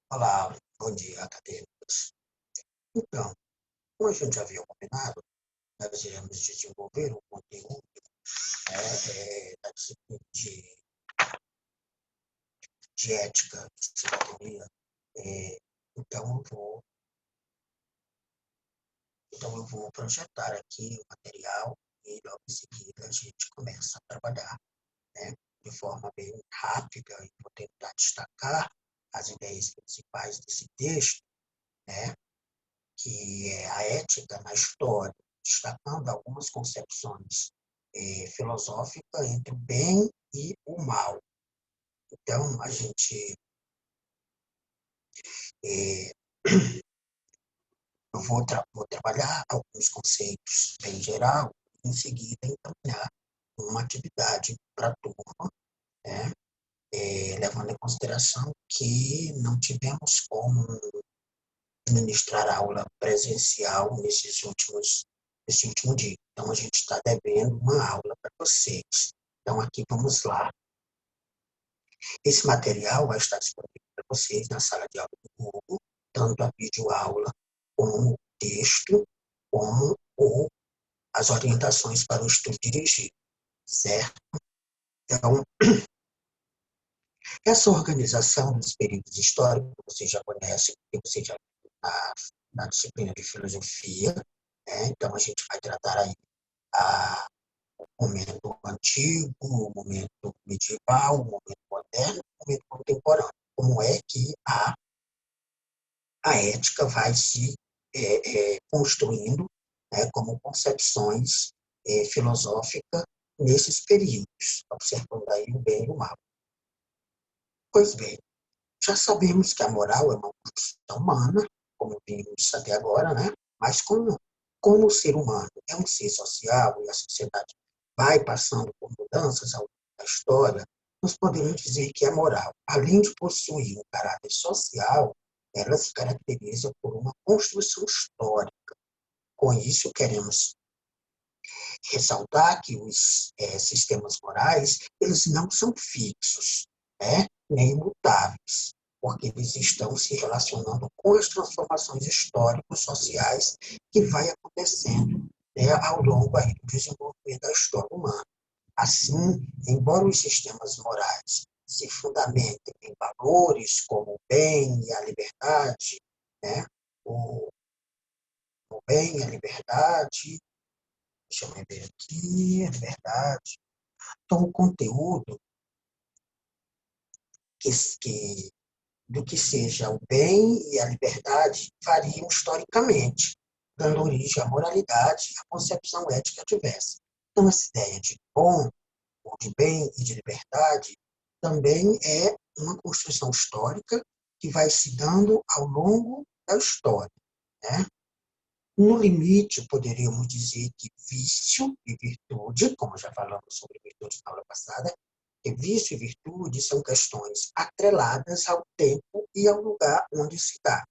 Olá, bom dia, acadêmicos. Então, como a gente já havia combinado, nós iremos desenvolver um conteúdo da disciplina de ética e cidadania. É, então, eu vou projetar aqui o material e logo em seguida a gente começa a trabalhar, né, de forma bem rápida e vou tentar destacar as ideias principais desse texto, né, que é a ética na história, destacando algumas concepções filosóficas entre o bem e o mal. Então, eh, vou trabalhar alguns conceitos bem geral, e em seguida encaminhar uma atividade para a turma, né? Levando em consideração que não tivemos como ministrar aula presencial nesse último dia. Então, a gente está devendo uma aula para vocês. Então, aqui vamos lá. Esse material vai estar disponível para vocês na sala de aula do Google, tanto a videoaula, como o texto, como as orientações para o estudo dirigido, certo? Então, essa organização dos períodos históricos, vocês já conhecem, porque vocês já viram na disciplina de filosofia, né? Então, a gente vai tratar aí o momento antigo, o momento medieval, o momento moderno, o momento contemporâneo. Como é que a ética vai se construindo, né, como concepções filosóficas nesses períodos, observando aí o bem e o mal. Pois bem, já sabemos que a moral é uma construção humana, como vimos até agora, né? Mas como o ser humano é um ser social e a sociedade vai passando por mudanças ao longo da história, nós podemos dizer que a moral, além de possuir um caráter social, ela se caracteriza por uma construção histórica. Com isso, queremos ressaltar que os sistemas morais, eles não são fixos, né, nem imutáveis, porque eles estão se relacionando com as transformações históricos sociais que vai acontecendo, né, ao longo aí do desenvolvimento da história humana. Assim, embora os sistemas morais se fundamentem em valores como o bem e a liberdade, né, o, o bem e a liberdade, deixa eu ver aqui, é verdade. Então, o conteúdo que, que, do que seja o bem e a liberdade variam historicamente, dando origem à moralidade e à concepção ética diversa. Então, essa ideia de bom, ou de bem e de liberdade também é uma construção histórica que vai se dando ao longo da história, né? No limite, poderíamos dizer que vício e virtude, como já falamos sobre virtude na aula passada, que vício e virtude são questões atreladas ao tempo e ao lugar onde se dá.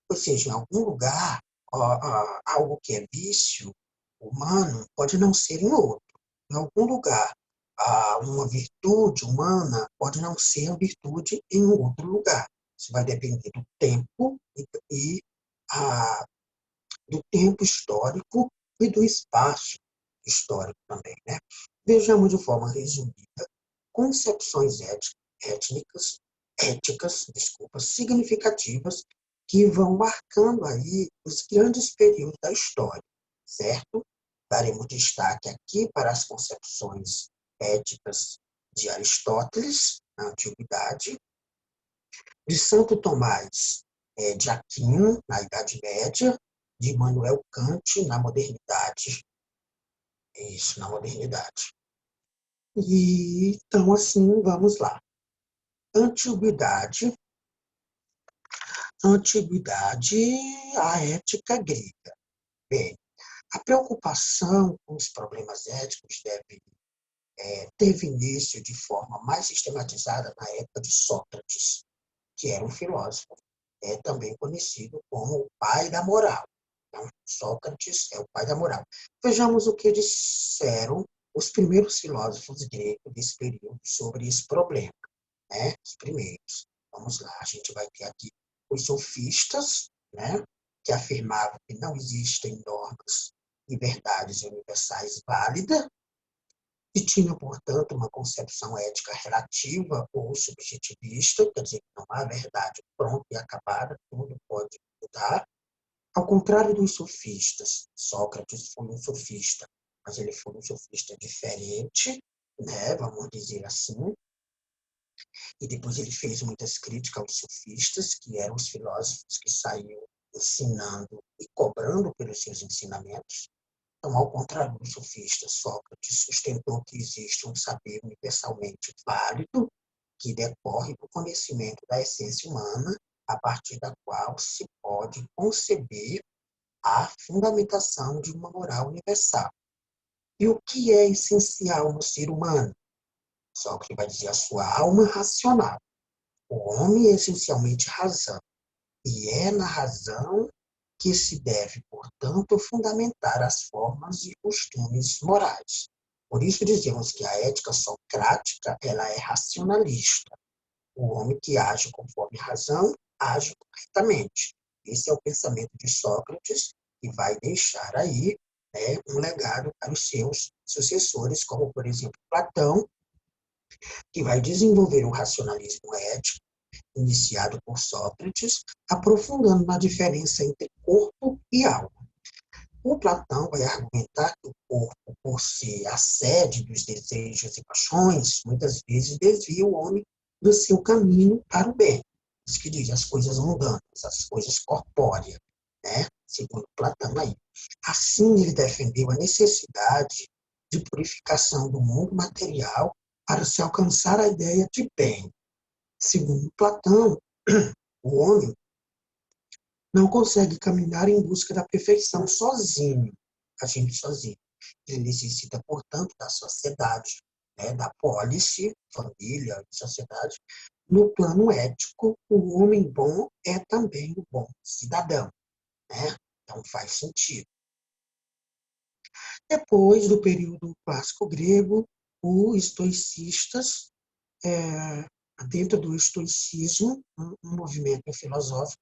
Ou seja, em algum lugar, algo que é vício humano pode não ser em outro. Em algum lugar, uma virtude humana pode não ser uma virtude em outro lugar. Isso vai depender do tempo e a, do tempo histórico e do espaço histórico também, né? Vejamos de forma resumida concepções éticas, significativas que vão marcando aí os grandes períodos da história, certo? Daremos destaque aqui para as concepções éticas de Aristóteles, na Antiguidade, de Santo Tomás de Aquino, na Idade Média, de Immanuel Kant, na modernidade. Isso, na modernidade. E, então, assim, vamos lá. Antiguidade, a ética grega. Bem, a preocupação com os problemas éticos teve início de forma mais sistematizada na época de Sócrates, que era um filósofo, também conhecido como o pai da moral. Então, Sócrates é o pai da moral. Vejamos o que disseram os primeiros filósofos gregos desse período sobre esse problema, né? Os primeiros. Vamos lá, a gente vai ter aqui os sofistas, né, que afirmavam que não existem normas e verdades universais válidas, e tinham, portanto, uma concepção ética relativa ou subjetivista, quer dizer, que não há verdade pronta e acabada, tudo pode mudar. Ao contrário dos sofistas, Sócrates foi um sofista, mas ele foi um sofista diferente, né, vamos dizer assim, e depois ele fez muitas críticas aos sofistas, que eram os filósofos que saíam ensinando e cobrando pelos seus ensinamentos. Então, ao contrário dos sofistas, Sócrates sustentou que existe um saber universalmente válido que decorre do conhecimento da essência humana, a partir da qual se pode conceber a fundamentação de uma moral universal. E o que é essencial no ser humano? Sócrates vai dizer a sua alma racional. O homem é essencialmente razão, e é na razão que se deve, portanto, fundamentar as formas e costumes morais. Por isso dizemos que a ética socrática ela é racionalista. O homem que age conforme a razão, age corretamente. Esse é o pensamento de Sócrates, que vai deixar aí, né, um legado para os seus sucessores, como, por exemplo, Platão, que vai desenvolver o racionalismo ético, iniciado por Sócrates, aprofundando na diferença entre corpo e alma. O Platão vai argumentar que o corpo, por ser a sede dos desejos e paixões, muitas vezes desvia o homem do seu caminho para o bem. Isso que diz as coisas mundanas, as coisas corpóreas, né? Segundo Platão aí. Assim, ele defendeu a necessidade de purificação do mundo material para se alcançar a ideia de bem. Segundo Platão, o homem não consegue caminhar em busca da perfeição sozinho, agindo sozinho. Ele necessita, portanto, da sociedade, né, da pólice, família e sociedade. No plano ético, o homem bom é também o bom cidadão, né? Então faz sentido. Depois do período clássico grego, os estoicistas, dentro do estoicismo, um movimento filosófico,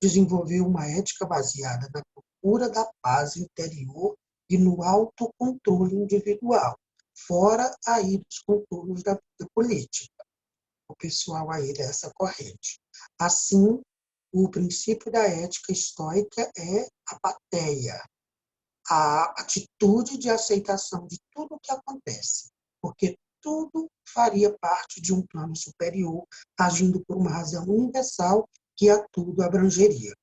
desenvolveu uma ética baseada na procura da paz interior e no autocontrole individual, fora aí dos contornos da vida política, o pessoal aí dessa corrente. Assim, o princípio da ética estoica é a apatheia, a atitude de aceitação de tudo o que acontece, porque tudo faria parte de um plano superior, agindo por uma razão universal que a tudo abrangeria.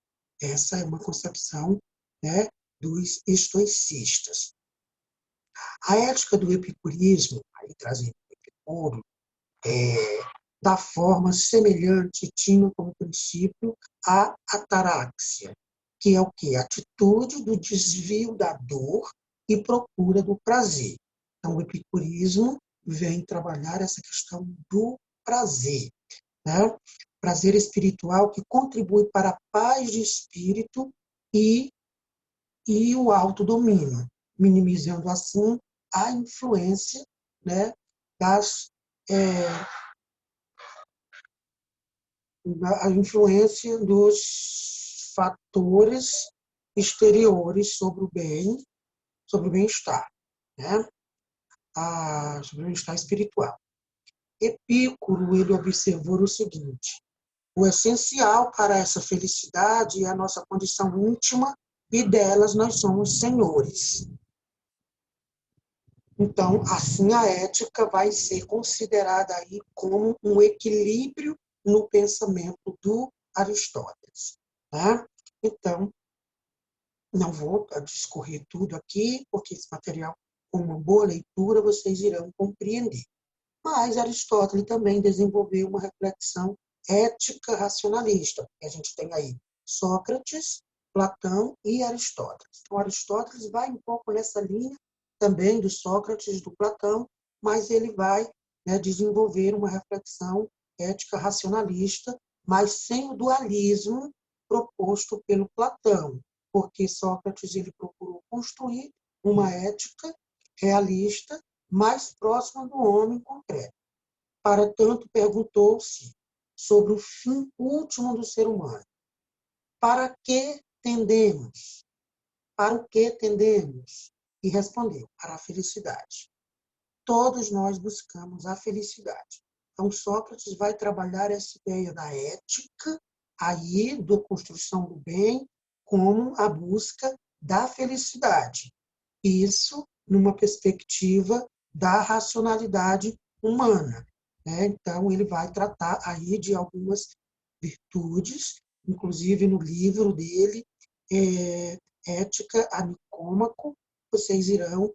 Essa é uma concepção, né, dos estoicistas. A ética do epicurismo, aí trazendo o Epicuro, da forma semelhante, tinha como princípio a ataraxia, que é o quê? A atitude do desvio da dor e procura do prazer. Então, o epicurismo vem trabalhar essa questão do prazer, né? Prazer espiritual que contribui para a paz de espírito e, e o autodomínio, minimizando assim a influência, né, das a influência dos fatores exteriores sobre o bem-estar, né? Sobre o bem-estar espiritual. Epicuro, ele observou o seguinte: o essencial para essa felicidade é a nossa condição íntima e delas nós somos senhores. Então, assim, a ética vai ser considerada aí como um equilíbrio no pensamento do Aristóteles, né? Então, não vou discorrer tudo aqui, porque esse material, com uma boa leitura, vocês irão compreender. Mas Aristóteles também desenvolveu uma reflexão ética racionalista. A gente tem aí Sócrates, Platão e Aristóteles. Então, Aristóteles vai um pouco nessa linha também do Sócrates, do Platão, mas ele vai, né, desenvolver uma reflexão ética racionalista, mas sem o dualismo proposto pelo Platão, porque Sócrates ele procurou construir uma ética realista mais próxima do homem concreto. Para tanto, perguntou-se sobre o fim último do ser humano. Para que tendemos? Para o que tendemos? E respondeu, para a felicidade. Todos nós buscamos a felicidade. Então, Sócrates vai trabalhar essa ideia da ética, aí, da construção do bem, como a busca da felicidade. Isso numa perspectiva da racionalidade humana, né? Então, ele vai tratar aí de algumas virtudes, inclusive no livro dele, Ética a Nicômaco, vocês irão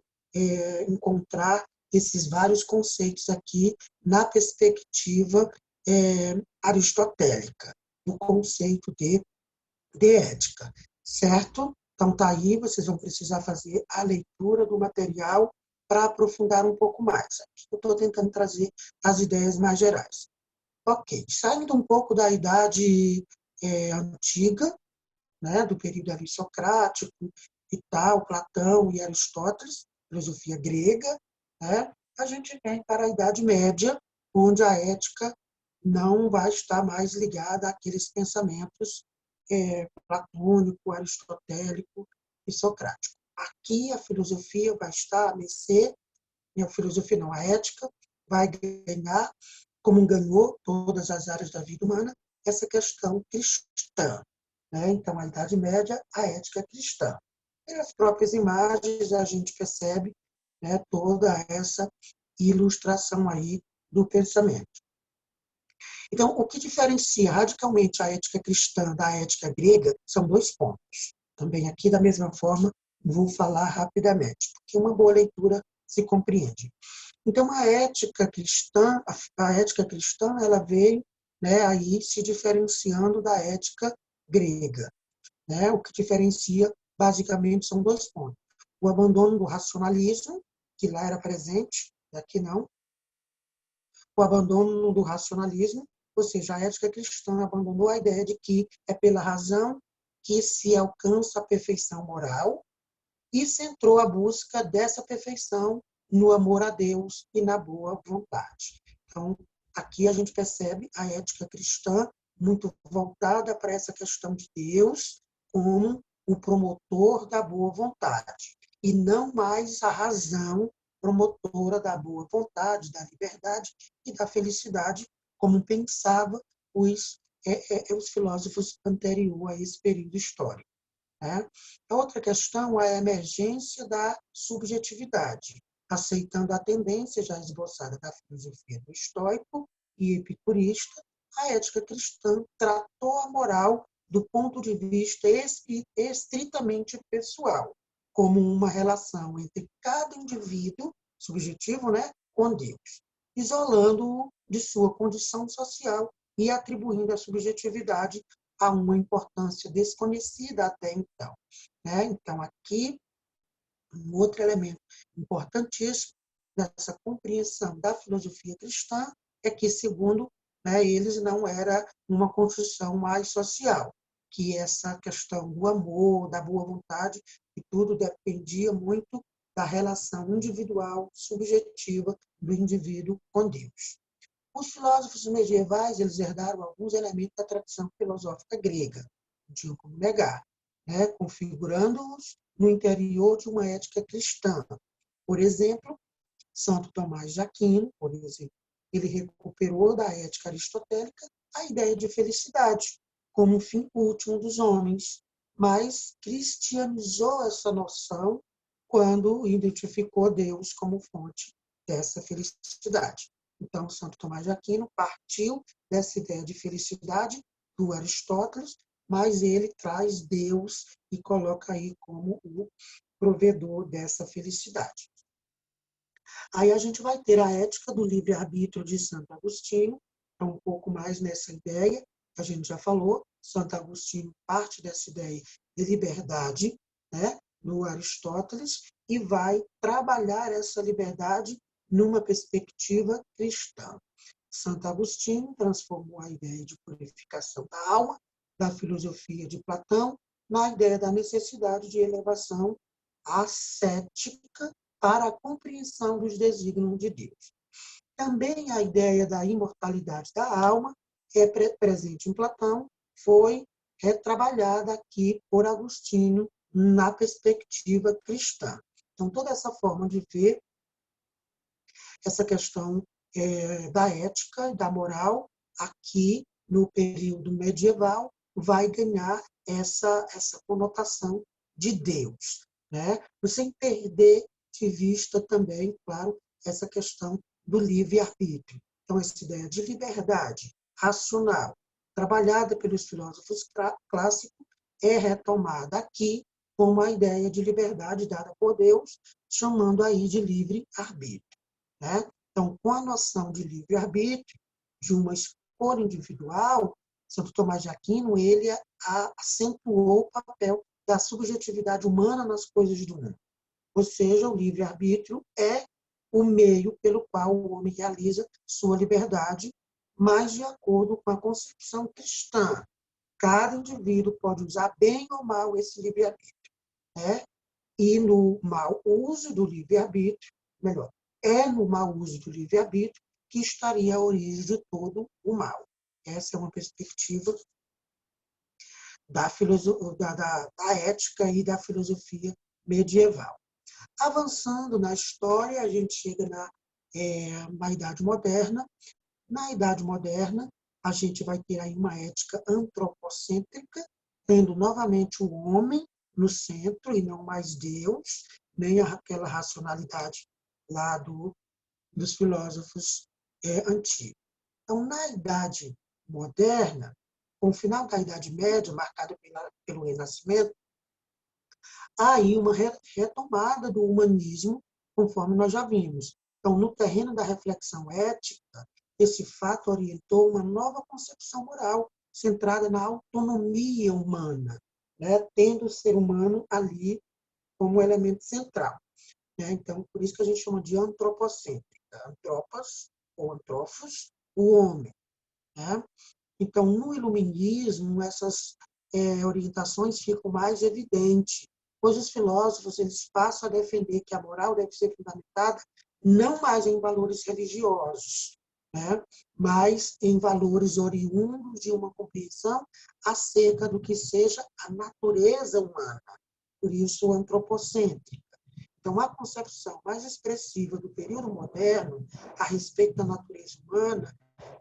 encontrar esses vários conceitos aqui na perspectiva aristotélica, do conceito de ética, certo? Então, tá aí, vocês vão precisar fazer a leitura do material para aprofundar um pouco mais. Aqui eu estou tentando trazer as ideias mais gerais. Ok, saindo um pouco da idade antiga, né, do período aristocrático e tal, Platão e Aristóteles, filosofia grega, né, a gente vem para a Idade Média, onde a ética não vai estar mais ligada àqueles pensamentos platônico, aristotélico e socrático. Aqui a filosofia vai estar a mercê, a filosofia não, a ética vai ganhar, como ganhou todas as áreas da vida humana, essa questão cristã. Né? Então, a Idade Média, a ética cristã. Pelas próprias imagens, a gente percebe, né, toda essa ilustração aí do pensamento. Então, o que diferencia radicalmente a ética cristã da ética grega são dois pontos. Também aqui, da mesma forma, vou falar rapidamente, porque uma boa leitura se compreende. Então, a ética cristã, ela veio, né, aí se diferenciando da ética grega. Né? O que diferencia, basicamente, são dois pontos. O abandono do racionalismo, que lá era presente, e aqui não. O abandono do racionalismo, ou seja, a ética cristã abandonou a ideia de que é pela razão que se alcança a perfeição moral e centrou a busca dessa perfeição no amor a Deus e na boa vontade. Então, aqui a gente percebe a ética cristã muito voltada para essa questão de Deus como o promotor da boa vontade, e não mais a razão promotora da boa vontade, da liberdade e da felicidade, como pensava os filósofos anteriores a esse período histórico. Né? A outra questão é a emergência da subjetividade, aceitando a tendência já esboçada da filosofia do estoico e epicurista. A ética cristã tratou a moral do ponto de vista estritamente pessoal, como uma relação entre cada indivíduo, subjetivo, né, com Deus, isolando-o de sua condição social e atribuindo a subjetividade a uma importância desconhecida até então. Né? Então, aqui, um outro elemento importantíssimo dessa compreensão da filosofia cristã é que, segundo, né, eles, não era uma construção mais social, que essa questão do amor, da boa vontade, e tudo dependia muito da relação individual, subjetiva do indivíduo com Deus. Os filósofos medievais, eles herdaram alguns elementos da tradição filosófica grega, não tinham como negar, né? Configurando-os no interior de uma ética cristã. Por exemplo, Santo Tomás de Aquino, por exemplo, ele recuperou da ética aristotélica a ideia de felicidade como o fim último dos homens, mas cristianizou essa noção quando identificou Deus como fonte dessa felicidade. Então, Santo Tomás de Aquino partiu dessa ideia de felicidade do Aristóteles, mas ele traz Deus e coloca aí como o provedor dessa felicidade. Aí a gente vai ter a ética do livre-arbítrio de Santo Agostinho, é um pouco mais nessa ideia, que a gente já falou. Santo Agostinho parte dessa ideia de liberdade, né, do Aristóteles, e vai trabalhar essa liberdade numa perspectiva cristã. Santo Agostinho transformou a ideia de purificação da alma, da filosofia de Platão, na ideia da necessidade de elevação ascética para a compreensão dos desígnios de Deus. Também a ideia da imortalidade da alma é presente em Platão, foi retrabalhada aqui por Agostinho na perspectiva cristã. Então, toda essa forma de ver essa questão da ética e da moral, aqui no período medieval, vai ganhar essa conotação de Deus, né? Sem perder de vista também, claro, essa questão do livre-arbítrio. Então, essa ideia de liberdade racional, trabalhada pelos filósofos clássicos, é retomada aqui como a ideia de liberdade dada por Deus, chamando aí de livre-arbítrio, né? Então, com a noção de livre-arbítrio, de uma escolha individual, Santo Tomás de Aquino, ele acentuou o papel da subjetividade humana nas coisas do mundo. Ou seja, o livre-arbítrio é o meio pelo qual o homem realiza sua liberdade, mas de acordo com a concepção cristã. Cada indivíduo pode usar bem ou mal esse livre-arbítrio, né? E no mau uso do livre-arbítrio, melhor, é no mau uso do livre-arbítrio que estaria a origem de todo o mal. Essa é uma perspectiva da ética e da filosofia medieval. Avançando na história, a gente chega na Idade Moderna. Na Idade Moderna, a gente vai ter aí uma ética antropocêntrica, tendo novamente o homem no centro e não mais Deus, nem aquela racionalidade lá dos filósofos antigos. Então, na Idade Moderna, com o final da Idade Média, marcada pelo Renascimento, há aí uma retomada do humanismo, conforme nós já vimos. Então, no terreno da reflexão ética, esse fato orientou uma nova concepção moral, centrada na autonomia humana, né? Tendo o ser humano ali como elemento central, né? Então, por isso que a gente chama de antropocêntrica. Antropas, ou antrofos, o homem, né? Então, no iluminismo, essas orientações ficam mais evidentes, pois os filósofos eles passam a defender que a moral deve ser fundamentada não mais em valores religiosos, né, mas em valores oriundos de uma compreensão acerca do que seja a natureza humana, por isso antropocêntrica. Então, a concepção mais expressiva do período moderno a respeito da natureza humana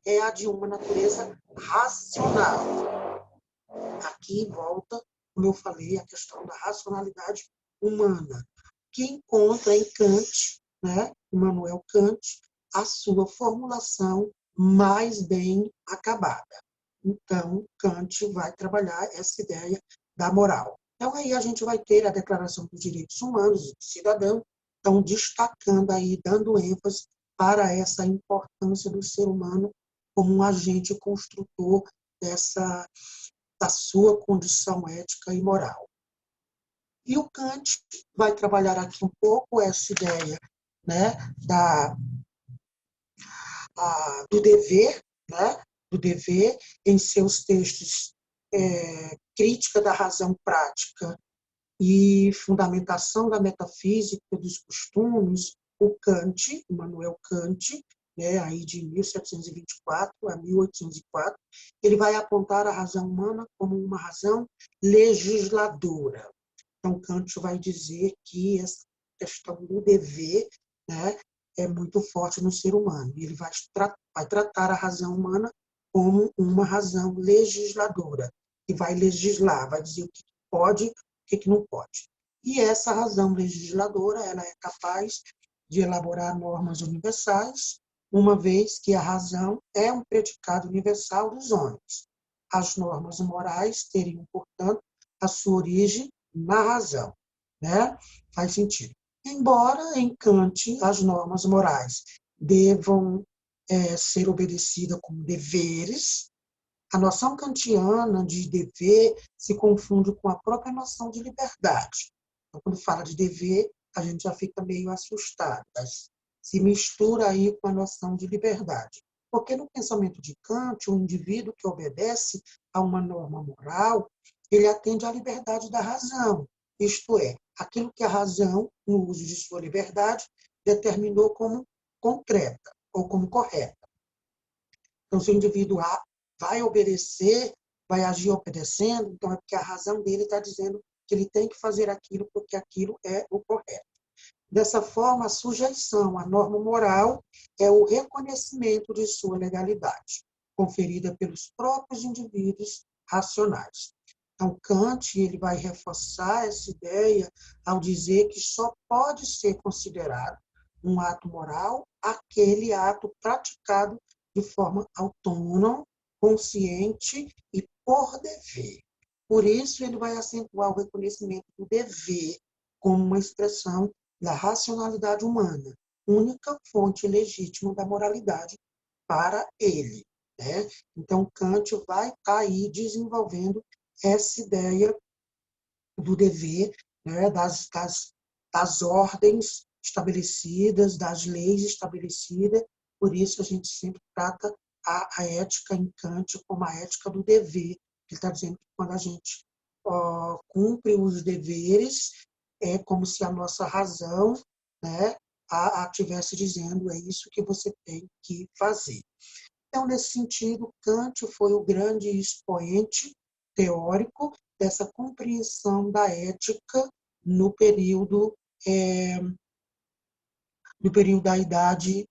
é a de uma natureza racional. Aqui volta, como eu falei, a questão da racionalidade humana, que encontra em Kant, né, Immanuel Kant, a sua formulação mais bem acabada. Então, Kant vai trabalhar essa ideia da moral. Então, aí a gente vai ter a Declaração dos Direitos Humanos do Cidadão, então, destacando aí, dando ênfase para essa importância do ser humano como um agente construtor da sua condição ética e moral. E o Kant vai trabalhar aqui um pouco essa ideia, né, do dever, né, do dever em seus textos Crítica da Razão Prática e Fundamentação da Metafísica dos Costumes, o Kant, Immanuel Kant, né, aí de 1724 a 1804, ele vai apontar a razão humana como uma razão legisladora. Então, Kant vai dizer que essa questão do dever, né, é muito forte no ser humano. E ele vai tratar a razão humana como uma razão legisladora, e vai legislar, vai dizer o que pode e o que não pode. E essa razão legisladora ela é capaz de elaborar normas universais, uma vez que a razão é um predicado universal dos homens. As normas morais teriam, portanto, a sua origem na razão, né? Faz sentido. Embora em Kant as normas morais devam ser obedecidas como deveres, a noção kantiana de dever se confunde com a própria noção de liberdade. Então, quando fala de dever, a gente já fica meio assustado, se mistura aí com a noção de liberdade. Porque no pensamento de Kant, o indivíduo que obedece a uma norma moral, ele atende à liberdade da razão, isto é, aquilo que a razão, no uso de sua liberdade, determinou como concreta ou como correta. Então, se o indivíduo vai obedecer, vai agir obedecendo, então é porque a razão dele está dizendo que ele tem que fazer aquilo porque aquilo é o correto. Dessa forma, a sujeição à norma moral é o reconhecimento de sua legalidade, conferida pelos próprios indivíduos racionais. Então, Kant ele vai reforçar essa ideia ao dizer que só pode ser considerado um ato moral aquele ato praticado de forma autônoma, consciente e por dever. Por isso, ele vai acentuar o reconhecimento do dever como uma expressão da racionalidade humana, única fonte legítima da moralidade para ele. Né? Então, Kant vai estar aí desenvolvendo essa ideia do dever, né? das ordens estabelecidas, das leis estabelecidas. Por isso, a gente sempre trata a ética em Kant como a ética do dever. Ele está dizendo que quando a gente cumpre os deveres, é como se a nossa razão, né, a tivesse dizendo, é isso que você tem que fazer. Então, nesse sentido, Kant foi o grande expoente teórico dessa compreensão da ética no período, no período da Idade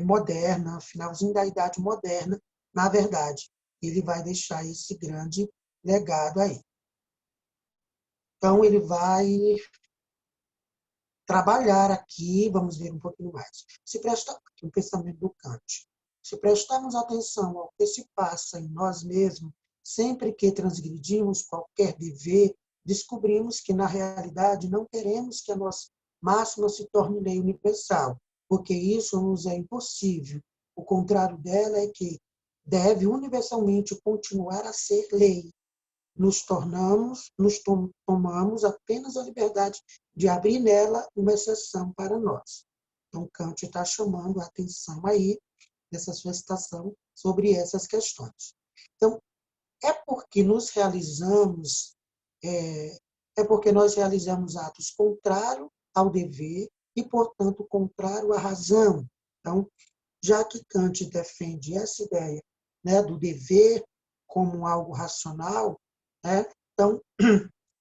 Moderna, finalzinho da Idade Moderna, na verdade. Ele vai deixar esse grande legado aí. Então, ele vai trabalhar aqui, vamos ver um pouquinho mais. Se prestar aqui o pensamento do Kant. Se prestarmos atenção ao que se passa em nós mesmos, sempre que transgredimos qualquer dever, descobrimos que, na realidade, não queremos que a nossa máxima se torne lei universal, porque isso nos é impossível. O contrário dela é que deve universalmente continuar a ser lei. Tomamos apenas a liberdade de abrir nela uma exceção para nós. Então, Kant está chamando a atenção aí, nessa sua citação, sobre essas questões. Então, é porque nos realizamos, é porque nós realizamos atos contrários ao dever e, portanto, contrário à razão. Então, já que Kant defende essa ideia, né, do dever como algo racional, né, então,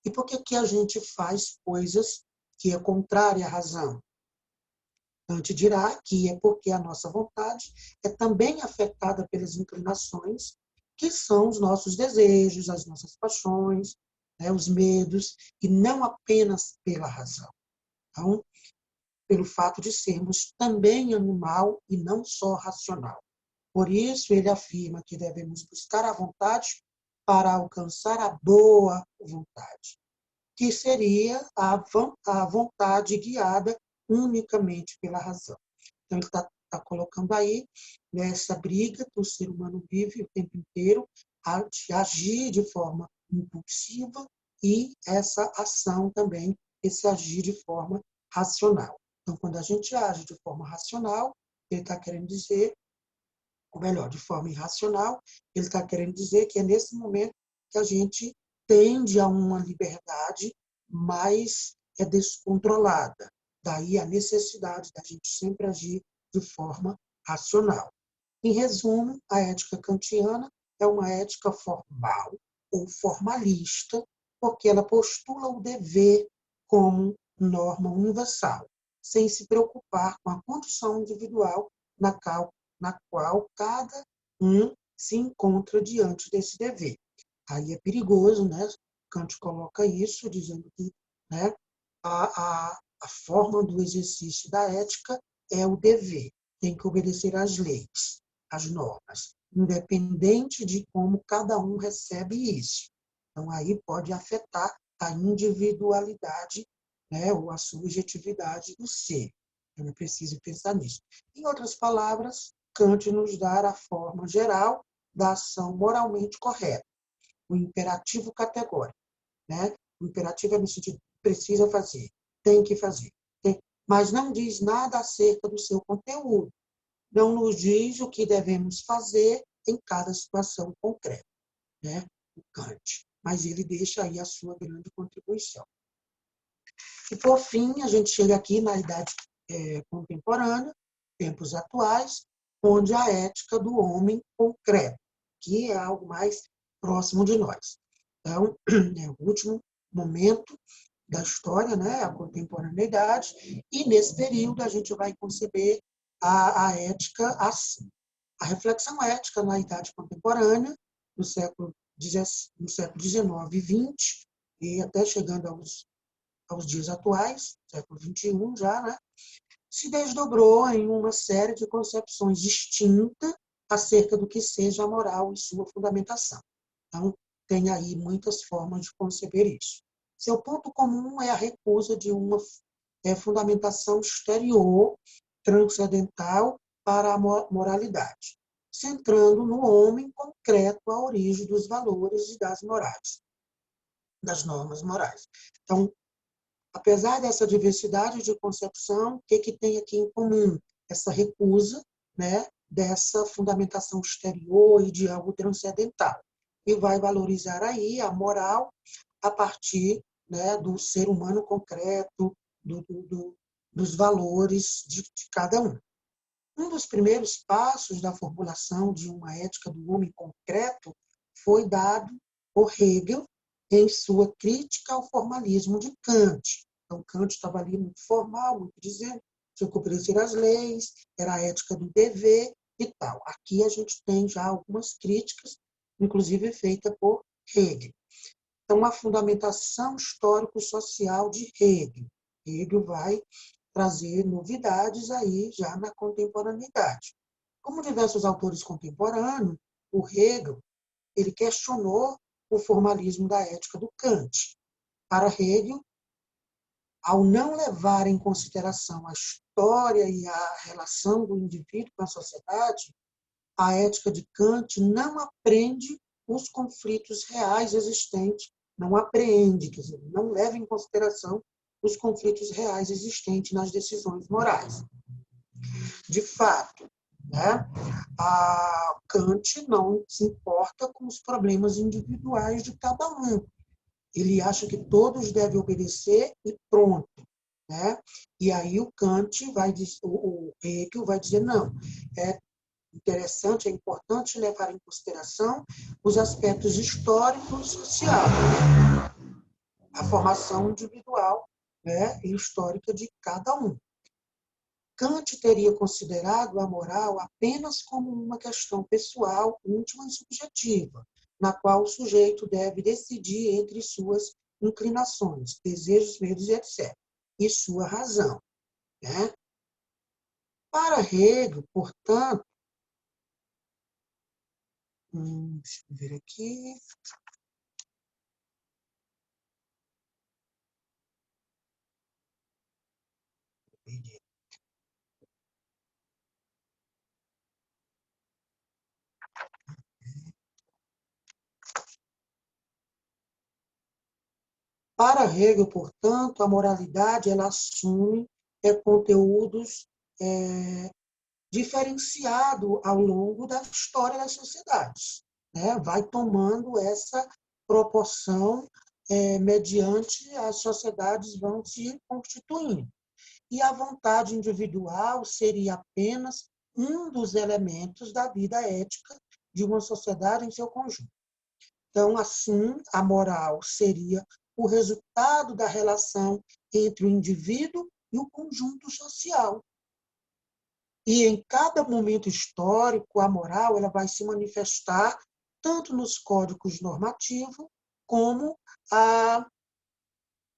e por que a gente faz coisas que é contrária à razão? Kant dirá que é porque a nossa vontade é também afetada pelas inclinações, que são os nossos desejos, as nossas paixões, né, os medos, e não apenas pela razão. Então, pelo fato de sermos também animal e não só racional. Por isso, ele afirma que devemos buscar a vontade para alcançar a boa vontade, que seria a vontade guiada unicamente pela razão. Então, ele está colocando aí nessa briga que o ser humano vive o tempo inteiro, de agir de forma impulsiva e essa ação também, esse agir de forma racional. Então, quando a gente age de forma racional, ele está querendo dizer, ou melhor, de forma irracional, ele está querendo dizer que é nesse momento que a gente tende a uma liberdade mais descontrolada. Daí a necessidade da gente sempre agir de forma racional. Em resumo, a ética kantiana é uma ética formal ou formalista, porque ela postula o dever como norma universal, sem se preocupar com a condição individual na qual cada um se encontra diante desse dever. Aí é perigoso, né? Kant coloca isso, dizendo que, né, a forma do exercício da ética é o dever, tem que obedecer às leis, às normas, independente de como cada um recebe isso. Então, aí pode afetar a individualidade, né, ou a subjetividade do ser. Eu não preciso pensar nisso. Em outras palavras, Kant nos dá a forma geral da ação moralmente correta, o imperativo categórico. Né? O imperativo é no sentido precisa fazer, tem que fazer. Mas não diz nada acerca do seu conteúdo. Não nos diz o que devemos fazer em cada situação concreta. Né? O Kant. Mas ele deixa aí a sua grande contribuição. E, por fim, a gente chega aqui na idade contemporânea, tempos atuais, onde a ética do homem concreto. aqui é algo mais próximo de nós. Então, é o último momento da história, né, a contemporaneidade, e nesse período a gente vai conceber a ética assim. A reflexão ética na idade contemporânea, no século XIX e XX, e até chegando aos dias atuais, século XXI já, né, se desdobrou em uma série de concepções distintas acerca do que seja a moral e sua fundamentação. Então, tem aí muitas formas de conceber isso. Seu ponto comum é a recusa de uma fundamentação exterior, transcendental para a moralidade, centrando no homem concreto a origem dos valores e das morais, das normas morais. Então, apesar dessa diversidade de concepção, o que tem aqui em comum? Essa recusa, né, dessa fundamentação exterior e de algo transcendental. E vai valorizar aí a moral a partir, né, do ser humano concreto, dos valores de cada um. Um dos primeiros passos da formulação de uma ética do homem concreto foi dado por Hegel em sua crítica ao formalismo de Kant. Então, Kant estava ali muito formal, muito dizendo que cumprir as leis, era a ética do dever e tal. Aqui a gente tem já algumas críticas, inclusive feita por Hegel. Então, a fundamentação histórico-social de Hegel. Hegel vai trazer novidades aí já na contemporaneidade. Como diversos autores contemporâneos, o Hegel ele questionou o formalismo da ética do Kant. Para Hegel, ao não levar em consideração a história e a relação do indivíduo com a sociedade, a ética de Kant não aprende os conflitos reais existentes, não apreende, quer dizer, não leva em consideração os conflitos reais existentes nas decisões morais. De fato, né, a Kant não se importa com os problemas individuais de cada um. Ele acha que todos devem obedecer e pronto. Né? E aí o Kant vai dizer, o Hegel vai dizer, não, é interessante, é importante levar em consideração os aspectos históricos e sociais, a formação individual, né, e histórica de cada um. Kant teria considerado a moral apenas como uma questão pessoal, íntima e subjetiva, na qual o sujeito deve decidir entre suas inclinações, desejos, medos, etc., e sua razão. Né? Para Hegel, portanto, deixa eu ver aqui. Para Hegel, portanto, a moralidade ela assume conteúdos diferenciados ao longo da história das sociedades. Né? Vai tomando essa proporção mediante as sociedades vão se constituindo. E a vontade individual seria apenas um dos elementos da vida ética de uma sociedade em seu conjunto. Então, assim, a moral seria o resultado da relação entre o indivíduo e o conjunto social. E em cada momento histórico, a moral ela vai se manifestar tanto nos códigos normativos, como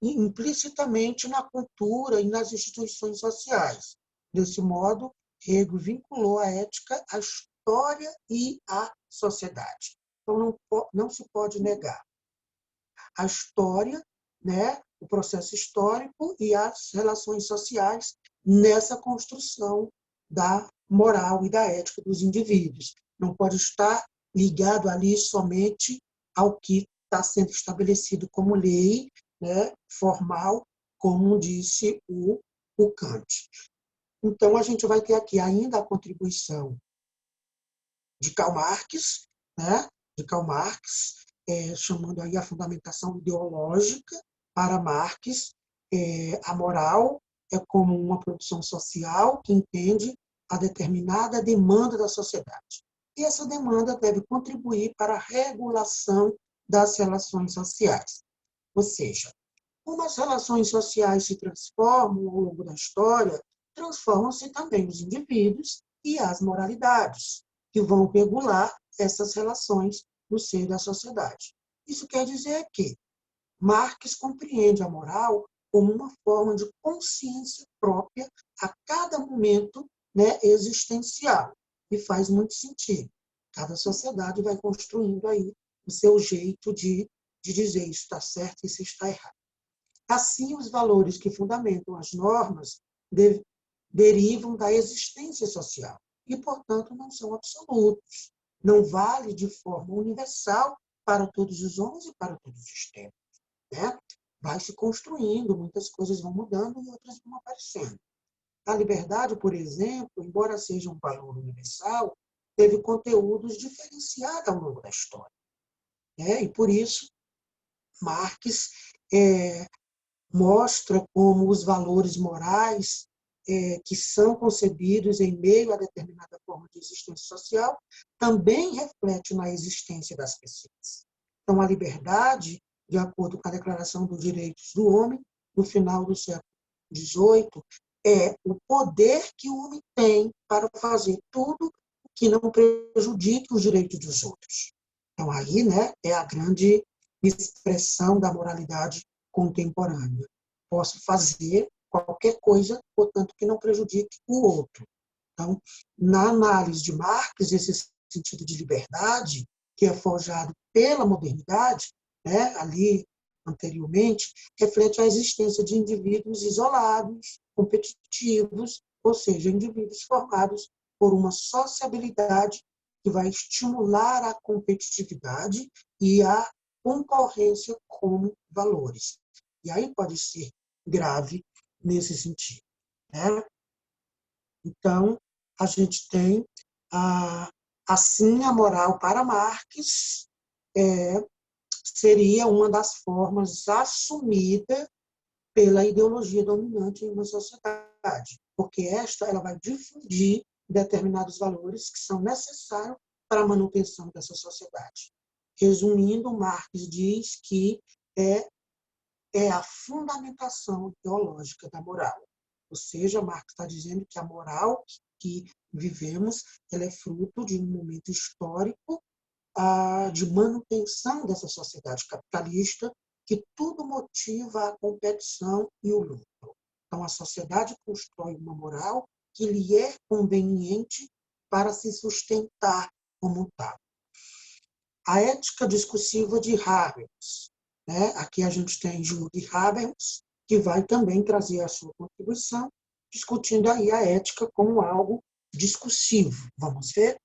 implicitamente na cultura e nas instituições sociais. Desse modo, Hegel vinculou a ética à história e à sociedade. Então, não se pode negar a história, né, o processo histórico e as relações sociais nessa construção da moral e da ética dos indivíduos. Não pode estar ligado ali somente ao que está sendo estabelecido como lei, né, formal, como disse o Kant. Então, a gente vai ter aqui ainda a contribuição de Karl Marx, né, chamando aí a fundamentação ideológica para Marx, a moral é como uma produção social que entende a determinada demanda da sociedade. e essa demanda deve contribuir para a regulação das relações sociais. Ou seja, como as relações sociais se transformam ao longo da história, transformam-se também os indivíduos e as moralidades, que vão regular essas relações no seio da sociedade. Isso quer dizer que Marx compreende a moral como uma forma de consciência própria a cada momento, né, existencial. E faz muito sentido. Cada sociedade vai construindo aí o seu jeito de dizer isso está certo e isso está errado. Assim, os valores que fundamentam as normas derivam da existência social e, portanto, não são absolutos. Não vale de forma universal para todos os homens e para todos os tempos, né? Vai se construindo, muitas coisas vão mudando e outras vão aparecendo. A liberdade, por exemplo, embora seja um valor universal, teve conteúdos diferenciados ao longo da história, né? E, por isso, Marx mostra como os valores morais que são concebidos em meio a determinada forma de existência social também reflete na existência das pessoas. Então, a liberdade, de acordo com a Declaração dos Direitos do Homem, no final do século XVIII, é o poder que o homem tem para fazer tudo que não prejudique os direitos dos outros. Então, aí, né, é a grande expressão da moralidade contemporânea. Posso fazer qualquer coisa, portanto, que não prejudique o outro. Então, na análise de Marx, esse sentido de liberdade, que é forjado pela modernidade, né, ali anteriormente, reflete a existência de indivíduos isolados, competitivos, ou seja, indivíduos formados por uma sociabilidade que vai estimular a competitividade e a concorrência como valores. E aí pode ser grave nesse sentido, né? Então, a gente tem, assim, a moral para Marx seria uma das formas assumida pela ideologia dominante em uma sociedade, porque ela vai difundir determinados valores que são necessários para a manutenção dessa sociedade. Resumindo, Marx diz que é a fundamentação ideológica da moral. Ou seja, Marx está dizendo que a moral que vivemos ela é fruto de um momento histórico de manutenção dessa sociedade capitalista que tudo motiva a competição e o lucro. Então, a sociedade constrói uma moral que lhe é conveniente para se sustentar como tal. A ética discursiva de Habermas, né? Aqui a gente tem Jürgen Habermas, que vai também trazer a sua contribuição, discutindo aí a ética como algo discursivo. Vamos ver?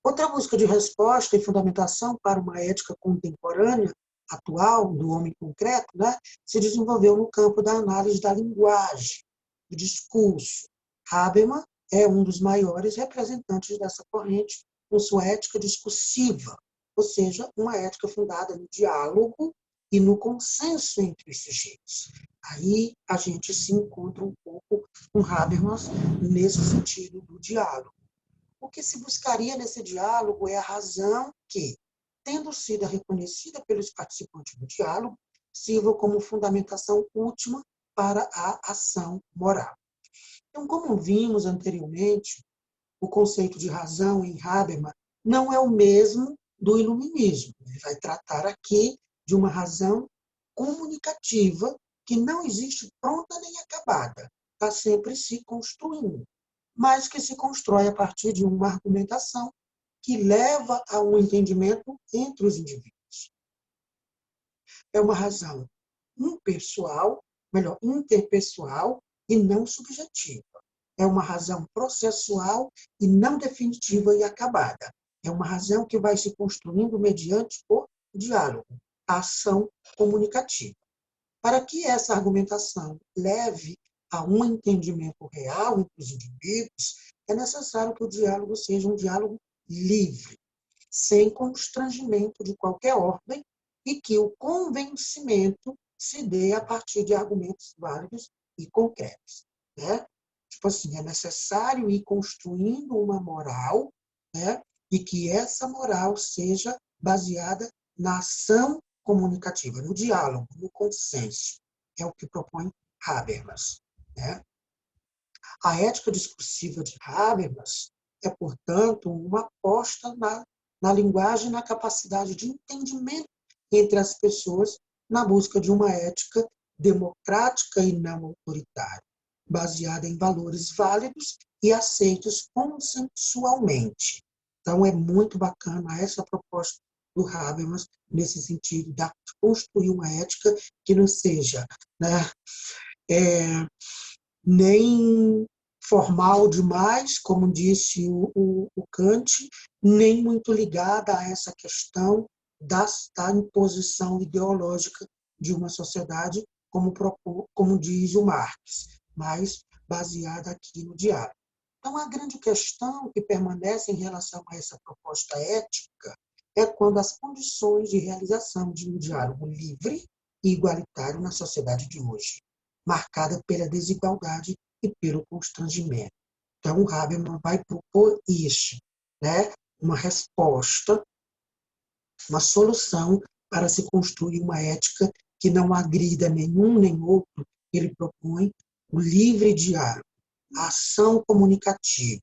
Outra busca de resposta e fundamentação para uma ética contemporânea, atual, do homem concreto, né, se desenvolveu no campo da análise da linguagem, do discurso. Habermas é um dos maiores representantes dessa corrente, com sua ética discursiva, ou seja, uma ética fundada no diálogo e no consenso entre os sujeitos. Aí a gente se encontra um pouco com Habermas nesse sentido do diálogo. O que se buscaria nesse diálogo é a razão que, tendo sido reconhecida pelos participantes do diálogo, sirva como fundamentação última para a ação moral. Então, como vimos anteriormente, o conceito de razão em Habermas não é o mesmo do iluminismo. Ele vai tratar aqui de uma razão comunicativa que não existe pronta nem acabada, está sempre se construindo, mas que se constrói a partir de uma argumentação que leva a um entendimento entre os indivíduos. É uma razão impessoal, melhor, interpessoal e não subjetiva. É uma razão processual e não definitiva e acabada. É uma razão que vai se construindo mediante o diálogo, a ação comunicativa. Para que essa argumentação leve a um entendimento real entre os indivíduos, é necessário que o diálogo seja um diálogo livre, sem constrangimento de qualquer ordem, e que o convencimento se dê a partir de argumentos válidos e concretos, né? Tipo assim, é necessário ir construindo uma moral, né? E que essa moral seja baseada na ação comunicativa, no diálogo, no consenso. É o que propõe Habermas, né? A ética discursiva de Habermas é, portanto, uma aposta na linguagem e na capacidade de entendimento entre as pessoas na busca de uma ética democrática e não autoritária, baseada em valores válidos e aceitos consensualmente. Então, é muito bacana essa proposta do Habermas, nesse sentido, de construir uma ética que não seja, né, nem formal demais, como disse o Kant, nem muito ligada a essa questão da imposição ideológica de uma sociedade, como diz o Marx, mas baseada aqui no diálogo. Então, a grande questão que permanece em relação a essa proposta ética é quando as condições de realização de um diálogo livre e igualitário na sociedade de hoje, marcada pela desigualdade e pelo constrangimento. Então, o Habermas vai propor isso, né? Uma resposta, uma solução para se construir uma ética que não agrida nenhum nem outro. Ele propõe o livre diálogo, a ação comunicativa,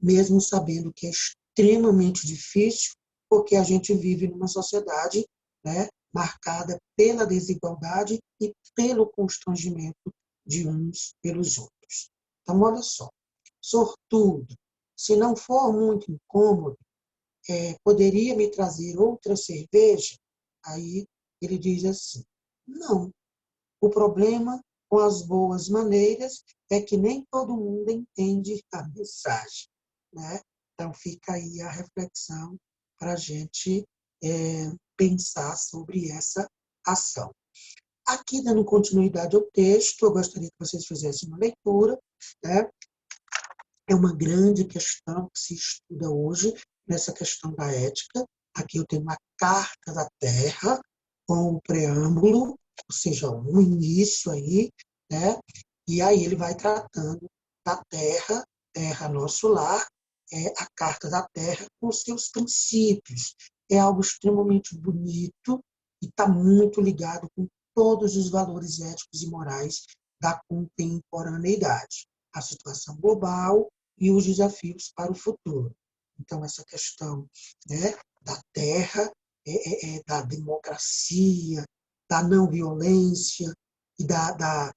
mesmo sabendo que é extremamente difícil, porque a gente vive numa sociedade, né, marcada pela desigualdade e pelo constrangimento de uns pelos outros. Então, olha só, sortudo, se não for muito incômodo, poderia me trazer outra cerveja? Aí ele diz assim, não, o problema com as boas maneiras é que nem todo mundo entende a mensagem, né? Então fica aí a reflexão para a gente pensar sobre essa ação. Aqui, dando continuidade ao texto, eu gostaria que vocês fizessem uma leitura, né? É uma grande questão que se estuda hoje nessa questão da ética. Aqui eu tenho uma carta da Terra com o preâmbulo, ou seja, um início aí, né? E aí ele vai tratando da Terra, Terra nosso lar, é a carta da Terra com seus princípios. É algo extremamente bonito e está muito ligado com todos os valores éticos e morais da contemporaneidade. A situação global e os desafios para o futuro. Então, essa questão, né, da terra, da democracia, da não violência e da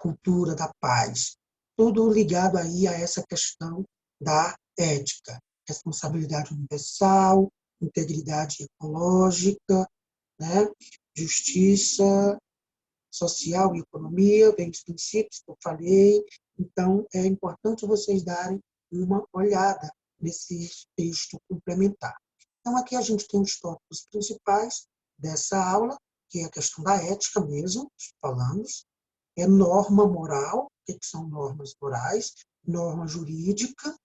cultura da paz. Tudo ligado aí a essa questão da ética, responsabilidade universal, integridade ecológica, né, justiça social e economia, vem dos princípios que eu falei. Então, é importante vocês darem uma olhada nesse texto complementar. Então, aqui a gente tem os tópicos principais dessa aula, que é a questão da ética mesmo, falamos, é norma moral, o que são normas morais, norma jurídica,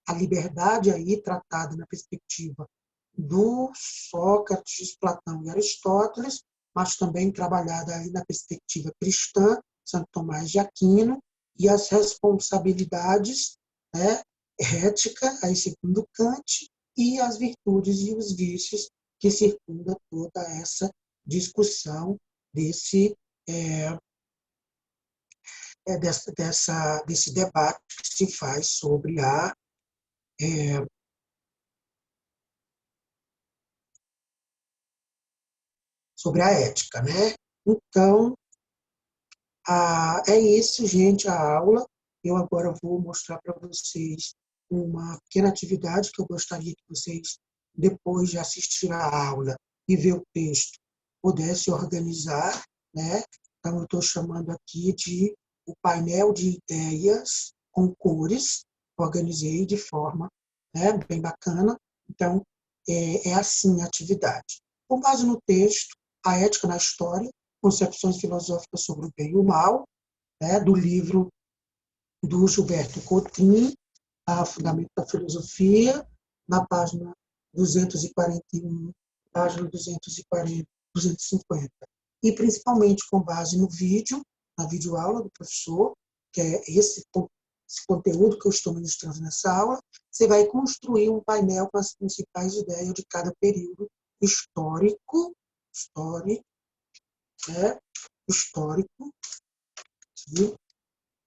a liberdade aí tratada na perspectiva do Sócrates, Platão e Aristóteles, mas também trabalhada aí na perspectiva cristã, Santo Tomás de Aquino, e as responsabilidades, né, ética, aí segundo Kant, e as virtudes e os vícios que circunda toda essa discussão desse debate que se faz sobre a ética, né? Então, é isso, gente, a aula. Eu agora vou mostrar para vocês uma pequena atividade que eu gostaria que vocês, depois de assistir a aula e ver o texto, pudessem organizar, né? Então, eu estou chamando aqui de o painel de ideias com cores, organizei de forma, né, bem bacana. Então, é assim a atividade. Com base no texto, a ética na história, concepções filosóficas sobre o bem e o mal, né, do livro do Gilberto Coutinho, A Fundamento da Filosofia, na página 241, página 240, 250. E principalmente com base no vídeo, na videoaula do professor, que é esse conteúdo que eu estou ministrando nessa aula, você vai construir um painel com as principais ideias de cada período histórico, né, histórico, sim,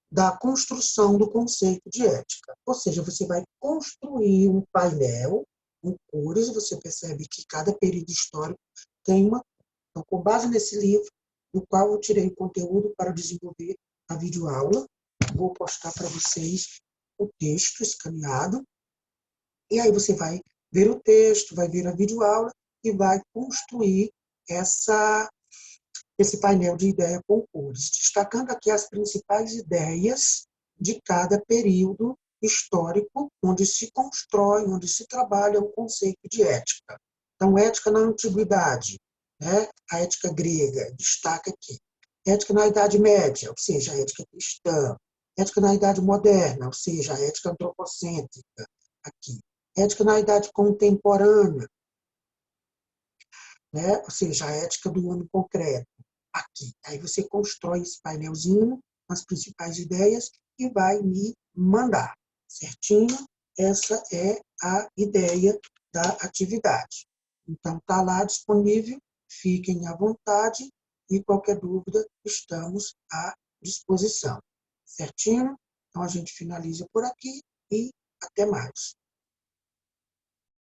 da construção do conceito de ética. Ou seja, você vai construir um painel com cores, você percebe que cada período histórico tem uma. Então, com base nesse livro, do qual eu tirei o conteúdo para desenvolver a videoaula, vou postar para vocês o texto escaneado, e aí você vai ver o texto, vai ver a videoaula e vai construir esse painel de ideia com cores, destacando aqui as principais ideias de cada período histórico onde se constrói, onde se trabalha o conceito de ética. Então, ética na antiguidade, né? A ética grega, destaca aqui. Ética na Idade Média, ou seja, a ética cristã. Ética na Idade Moderna, ou seja, a ética antropocêntrica, aqui. Ética na Idade Contemporânea, né? Ou seja, a ética do homem concreto, aqui. Aí você constrói esse painelzinho com as principais ideias e vai me mandar, certinho? Essa é a ideia da atividade. Então, está lá disponível, fiquem à vontade e qualquer dúvida, estamos à disposição, certinho? Então, a gente finaliza por aqui e até mais.